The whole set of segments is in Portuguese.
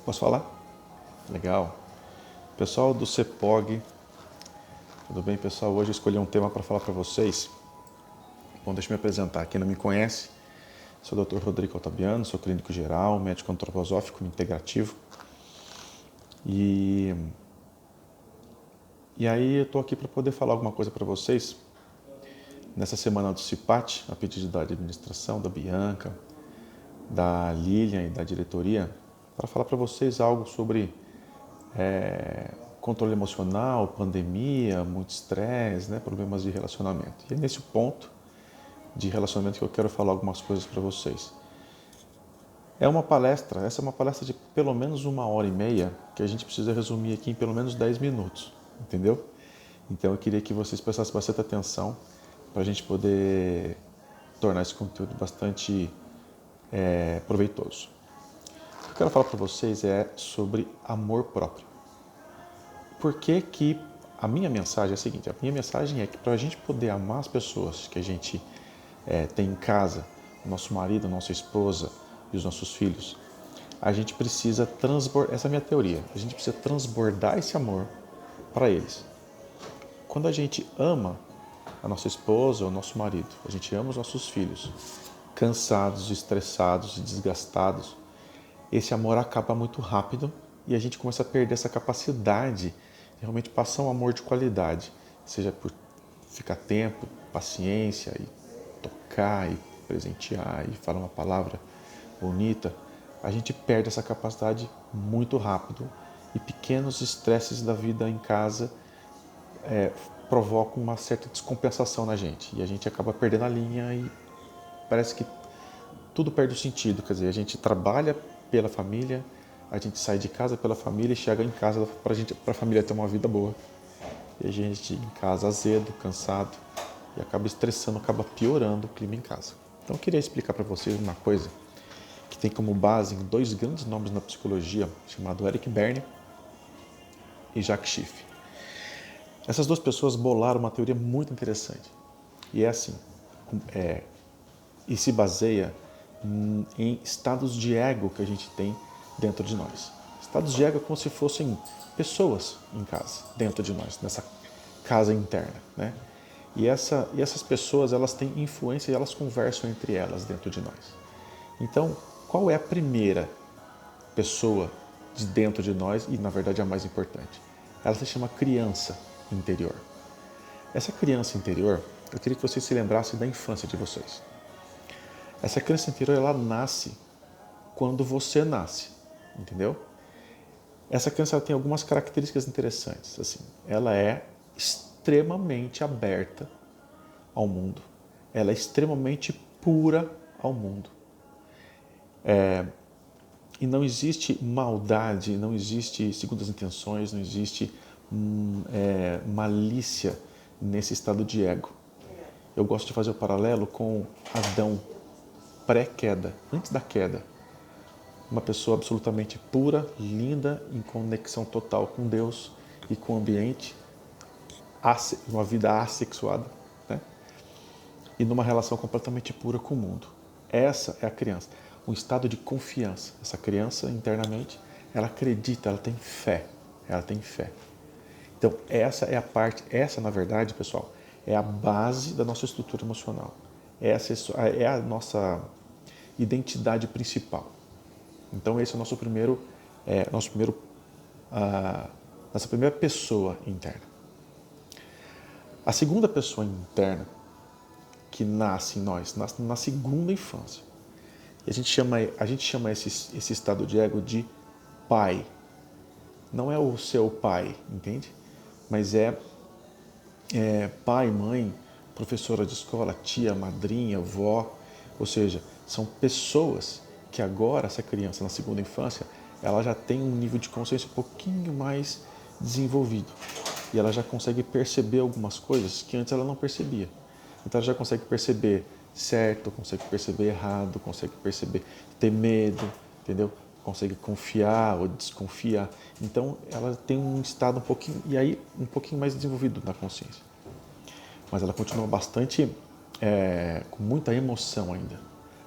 Posso falar? Legal. Pessoal do CEPOG, tudo bem, pessoal? Hoje eu escolhi um tema para falar para vocês. Bom, deixa eu me apresentar. Quem não me conhece, sou o Dr. Rodrigo Otabiano, sou clínico geral, médico antroposófico integrativo. E aí eu estou aqui para poder falar alguma coisa para vocês. Nessa semana do CIPAT, a pedido da administração, da Bianca, da Lilian e da diretoria, para falar para vocês algo sobre controle emocional, pandemia, muito estresse, né, problemas de relacionamento. E é nesse ponto de relacionamento que eu quero falar algumas coisas para vocês. Essa é uma palestra de pelo menos 1h30 que a gente precisa resumir aqui em pelo menos 10 minutos, entendeu? Então eu queria que vocês prestassem bastante atenção para a gente poder tornar esse conteúdo bastante proveitoso. O que eu quero falar para vocês é sobre amor próprio. Por que a minha mensagem é a seguinte? A minha mensagem é que para a gente poder amar as pessoas que a gente tem em casa, o nosso marido, a nossa esposa e os nossos filhos, a gente precisa transbordar, essa é a minha teoria, a gente precisa transbordar esse amor para eles. Quando a gente ama a nossa esposa ou o nosso marido, a gente ama os nossos filhos, cansados, estressados e desgastados, esse amor acaba muito rápido e a gente começa a perder essa capacidade de realmente passar um amor de qualidade, seja por ficar tempo, paciência e tocar e presentear e falar uma palavra bonita. A gente perde essa capacidade muito rápido e pequenos estresses da vida em casa provocam uma certa descompensação na gente e a gente acaba perdendo a linha e parece que tudo perde o sentido. Quer dizer, a gente trabalha pela família, a gente sai de casa pela família e chega em casa para a família ter uma vida boa. E a gente em casa azedo, cansado e acaba estressando, acaba piorando o clima em casa. Então eu queria explicar para vocês uma coisa que tem como base em dois grandes nomes na psicologia, chamado Eric Berne e Jacques Schiff. Essas duas pessoas bolaram uma teoria muito interessante. E é assim, e se baseia em estados de ego que a gente tem dentro de nós. Estados de ego é como se fossem pessoas em casa, dentro de nós, nessa casa interna, né? E essas pessoas, elas têm influência e elas conversam entre elas dentro de nós. Então, qual é a primeira pessoa de dentro de nós e, na verdade, a mais importante? Ela se chama criança interior. Essa criança interior, eu queria que vocês se lembrassem da infância de vocês. Essa criança interior, ela nasce quando você nasce, entendeu? Essa criança ela tem algumas características interessantes. Assim, ela é extremamente aberta ao mundo. Ela é extremamente pura ao mundo. E não existe maldade, não existe segundas intenções, não existe malícia nesse estado de ego. Eu gosto de fazer o paralelo com Adão pré-queda, antes da queda. Uma pessoa absolutamente pura, linda, em conexão total com Deus e com o ambiente, uma vida assexuada, né? E numa relação completamente pura com o mundo. Essa é a criança, um estado de confiança. Essa criança internamente, ela acredita, ela tem fé, Então essa é a parte, essa na verdade, pessoal, é a base da nossa estrutura emocional. Essa é a nossa identidade principal. Então esse é o nossa primeira pessoa interna. A segunda pessoa interna que nasce em nós, nasce na segunda infância. E a gente chama esse estado de ego de pai. Não é o seu pai, entende? Mas é pai, mãe, professora de escola, tia, madrinha, vó. Ou seja, são pessoas que agora, essa criança na segunda infância, ela já tem um nível de consciência um pouquinho mais desenvolvido. E ela já consegue perceber algumas coisas que antes ela não percebia. Então ela já consegue perceber certo, consegue perceber errado, consegue perceber, ter medo, entendeu? Consegue confiar ou desconfiar. Então ela tem um estado um pouquinho mais desenvolvido na consciência. Mas ela continua bastante, com muita emoção ainda,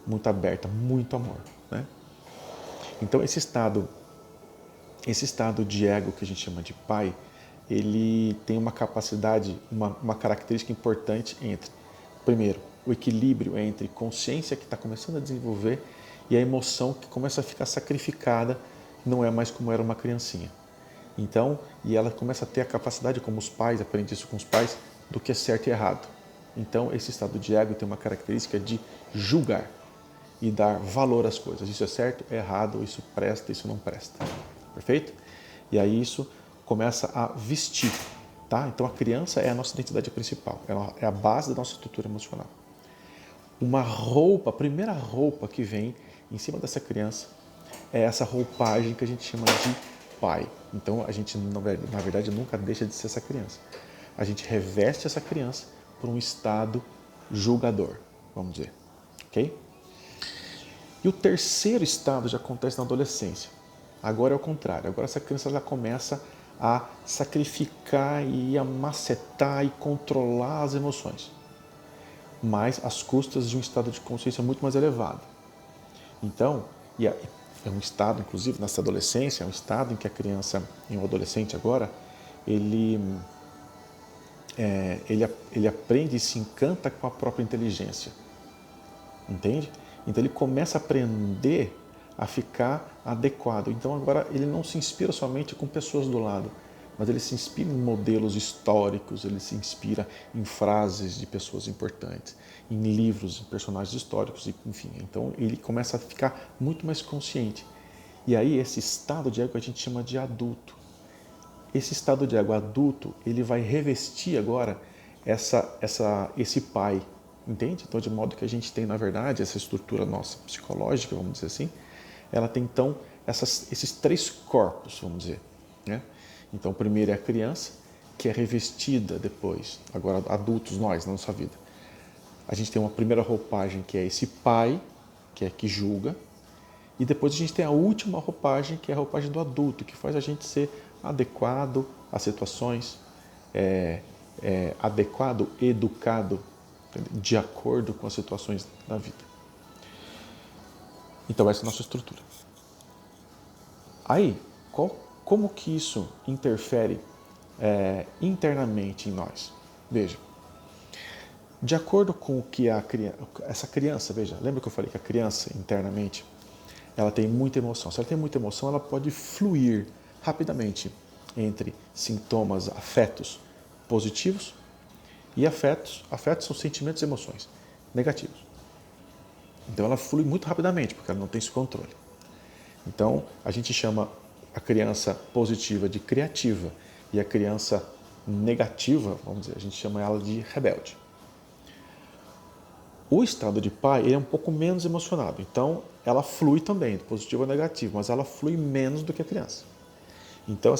muito aberta, muito amor, né? Então esse estado Esse estado de ego que a gente chama de pai, ele tem uma capacidade, uma característica importante entre, primeiro, o equilíbrio entre consciência que está começando a desenvolver e a emoção que começa a ficar sacrificada, não é mais como era uma criancinha. Então, e ela começa a ter a capacidade, como os pais, aprende isso com os pais, do que é certo e errado. Então, esse estado de ego tem uma característica de julgar e dar valor às coisas. Isso é certo, é errado, isso presta, isso não presta. Perfeito? E aí isso começa a vestir, tá? Então a criança é a nossa identidade principal, é a base da nossa estrutura emocional. Uma roupa, a primeira roupa que vem em cima dessa criança é essa roupagem que a gente chama de pai. Então a gente, na verdade, nunca deixa de ser essa criança. A gente reveste essa criança por um estado julgador, vamos dizer, ok? E o terceiro estado já acontece na adolescência. Agora é o contrário. Agora essa criança ela começa a sacrificar e a macetar e controlar as emoções, mas às custas de um estado de consciência muito mais elevado. Então, é um estado, inclusive nessa adolescência, é um estado em que a criança, em um adolescente agora, ele aprende e se encanta com a própria inteligência. Entende? Então ele começa a aprender a ficar adequado. Então agora ele não se inspira somente com pessoas do lado, mas ele se inspira em modelos históricos, ele se inspira em frases de pessoas importantes, em livros, em personagens históricos, enfim. Então ele começa a ficar muito mais consciente. E aí esse estado de ego a gente chama de adulto. Esse estado de ego adulto, ele vai revestir agora esse pai, entende? Então, de modo que a gente tem, na verdade, essa estrutura nossa psicológica, vamos dizer assim, ela tem, então, esses três corpos, vamos dizer, né? Então, o primeiro é a criança, que é revestida depois, agora adultos nós, na nossa vida. A gente tem uma primeira roupagem, que é esse pai, que julga, e depois a gente tem a última roupagem, que é a roupagem do adulto, que faz a gente ser adequado às situações, adequado, educado, de acordo com as situações da vida. Então essa é a nossa estrutura. Aí, como que isso interfere internamente em nós? Veja, de acordo com o que essa criança, veja, lembra que eu falei que a criança internamente, ela tem muita emoção. Se ela tem muita emoção, ela pode fluir rapidamente entre sintomas, afetos positivos e afetos são sentimentos e emoções negativos. Então ela flui muito rapidamente, porque ela não tem esse controle. Então a gente chama a criança positiva de criativa e a criança negativa, vamos dizer, a gente chama ela de rebelde. O estado de pai ele é um pouco menos emocionado, então ela flui também, positivo ou negativo, mas ela flui menos do que a criança. Então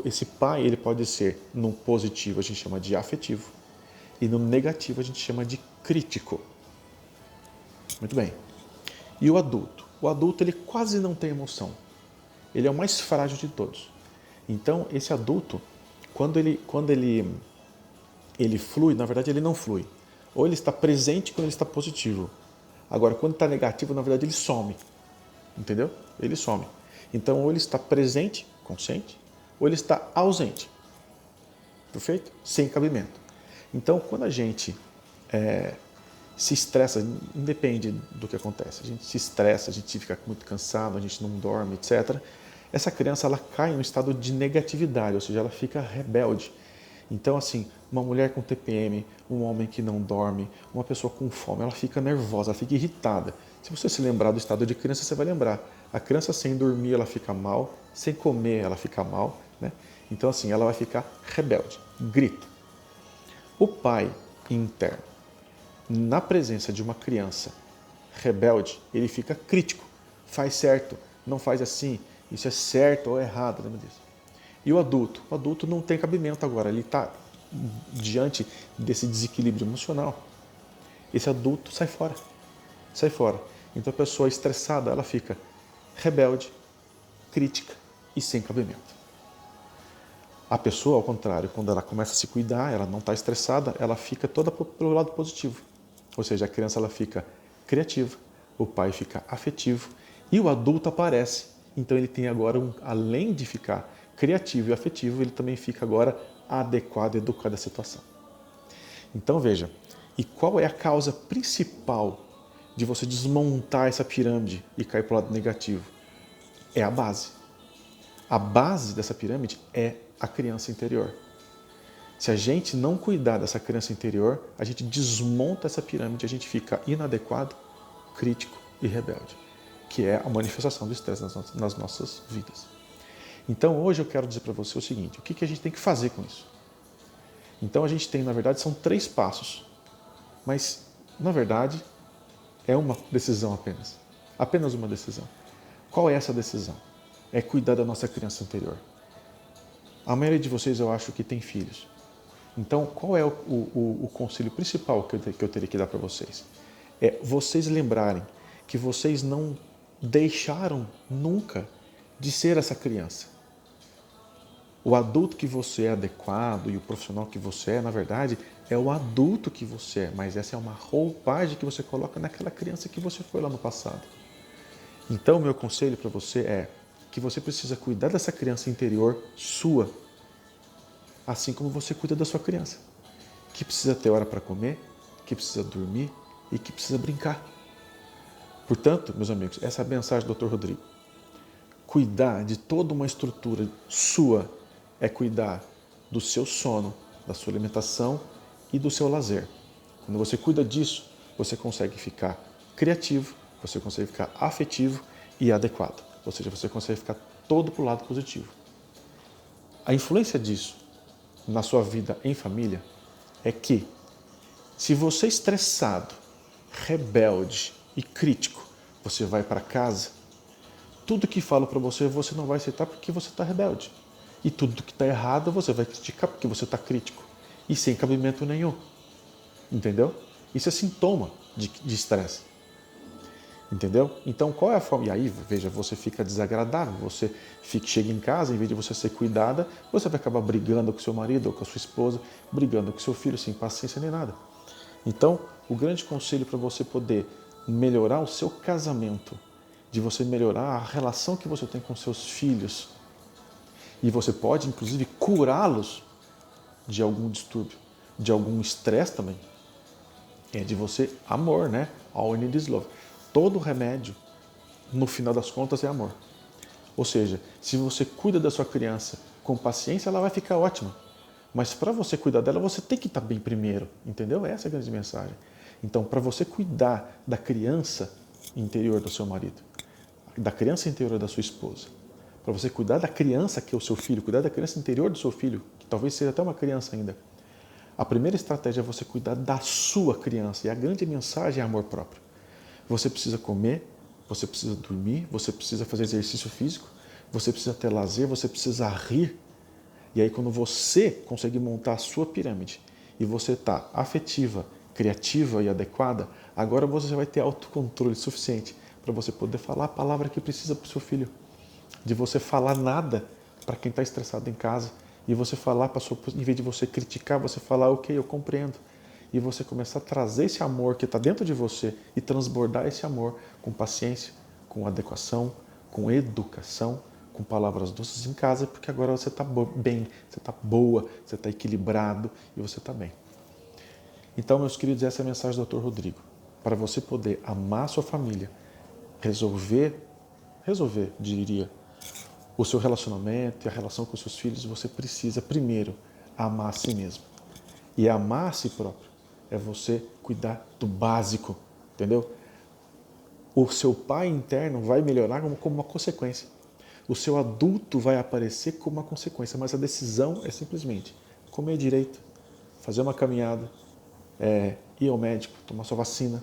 esse pai ele pode ser no positivo a gente chama de afetivo e no negativo a gente chama de crítico. Muito bem. E o adulto? O adulto ele quase não tem emoção. Ele é o mais frágil de todos. Então esse adulto, quando ele flui, na verdade ele não flui. Ou ele está presente quando ele está positivo. Agora, quando está negativo, na verdade ele some. Entendeu? Ele some. Então, ou ele está presente, consciente, ou ele está ausente. Perfeito? Sem cabimento. Então, quando a gente se estressa, independe do que acontece, a gente se estressa, a gente fica muito cansado, a gente não dorme, etc. Essa criança ela cai em um estado de negatividade, ou seja, ela fica rebelde. Então, assim, uma mulher com TPM, um homem que não dorme, uma pessoa com fome, ela fica nervosa, ela fica irritada. Se você se lembrar do estado de criança, você vai lembrar. A criança sem dormir, ela fica mal, sem comer, ela fica mal, né? Então, assim, ela vai ficar rebelde, grita. O pai interno, na presença de uma criança rebelde, ele fica crítico. Faz certo, não faz assim, isso é certo ou errado, lembra disso? E o adulto não tem cabimento agora, ele está diante desse desequilíbrio emocional. Esse adulto sai fora. Então a pessoa estressada, ela fica rebelde, crítica e sem cabimento. A pessoa, ao contrário, quando ela começa a se cuidar, ela não está estressada, ela fica toda pelo lado positivo. Ou seja, a criança ela fica criativa, o pai fica afetivo e o adulto aparece Então ele tem agora, além de ficar criativo e afetivo, ele também fica agora adequado, educado à situação. Então veja, e qual é a causa principal de você desmontar essa pirâmide e cair para o lado negativo? É a base. A base dessa pirâmide é a criança interior. Se a gente não cuidar dessa criança interior, a gente desmonta essa pirâmide, a gente fica inadequado, crítico e rebelde, que é a manifestação do estresse nas nossas vidas. Então hoje eu quero dizer para você o seguinte, o que a gente tem que fazer com isso? Então a gente tem, na verdade, são 3 passos, mas na verdade é uma decisão apenas. Apenas uma decisão. Qual é essa decisão? É cuidar da nossa criança interior. A maioria de vocês eu acho que tem filhos. Então, qual é o conselho principal que eu teria que dar para vocês? É vocês lembrarem que vocês não deixaram nunca de ser essa criança. O adulto que você é adequado e o profissional que você é, na verdade, é o adulto que você é, mas essa é uma roupagem que você coloca naquela criança que você foi lá no passado. Então, meu conselho para você é que você precisa cuidar dessa criança interior sua, assim como você cuida da sua criança, que precisa ter hora para comer, que precisa dormir e que precisa brincar. Portanto, meus amigos, essa é a mensagem do Dr. Rodrigo. Cuidar de toda uma estrutura sua é cuidar do seu sono, da sua alimentação e do seu lazer. Quando você cuida disso, você consegue ficar criativo, você consegue ficar afetivo e adequado. Ou seja, você consegue ficar todo para o lado positivo. A influência disso na sua vida em família é que, se você é estressado, rebelde e crítico, você vai para casa, tudo que falo para você, você não vai aceitar porque você está rebelde. E tudo que está errado, você vai criticar porque você está crítico. E sem cabimento nenhum. Entendeu? Isso é sintoma de estresse. Entendeu? Então, qual é a forma? E aí, veja, você fica desagradável, você chega em casa, em vez de você ser cuidada, você vai acabar brigando com seu marido ou com a sua esposa, brigando com seu filho, sem paciência nem nada. Então, o grande conselho para você poder melhorar o seu casamento, de você melhorar a relação que você tem com seus filhos, e você pode, inclusive, curá-los de algum distúrbio, de algum estresse também, é de você amor, né? All you need is love. Todo remédio, no final das contas, é amor. Ou seja, se você cuida da sua criança com paciência, ela vai ficar ótima. Mas para você cuidar dela, você tem que estar bem primeiro, entendeu? Essa é a grande mensagem. Então, para você cuidar da criança interior do seu marido, da criança interior da sua esposa, para você cuidar da criança que é o seu filho, cuidar da criança interior do seu filho, que talvez seja até uma criança ainda, a primeira estratégia é você cuidar da sua criança. E a grande mensagem é amor próprio. Você precisa comer, você precisa dormir, você precisa fazer exercício físico, você precisa ter lazer, você precisa rir. E aí quando você conseguir montar a sua pirâmide e você está afetiva, criativa e adequada, agora você vai ter autocontrole suficiente para você poder falar a palavra que precisa para o seu filho. De você falar nada para quem está estressado em casa. E você falar, em vez de você criticar, você falar, ok, eu compreendo. E você começar a trazer esse amor que está dentro de você e transbordar esse amor com paciência, com adequação, com educação, com palavras doces em casa, porque agora você está bem, você está boa, você está equilibrado e você está bem. Então, meus queridos, essa é a mensagem do Dr. Rodrigo. Para você poder amar a sua família, resolver, diria, o seu relacionamento e a relação com os seus filhos, você precisa primeiro amar a si mesmo. E amar a si próprio é você cuidar do básico, entendeu? O seu pai interno vai melhorar como uma consequência. O seu adulto vai aparecer como uma consequência, mas a decisão é simplesmente comer direito, fazer uma caminhada, ir ao médico, tomar sua vacina,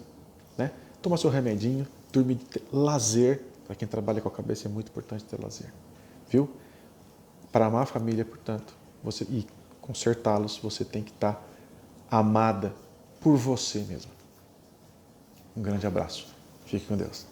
né? Tomar seu remedinho, dormir, lazer. Para quem trabalha com a cabeça é muito importante ter lazer. Viu? Para amar a família, portanto, e consertá-los, você tem que estar amada por você mesmo. Um grande abraço. Fique com Deus.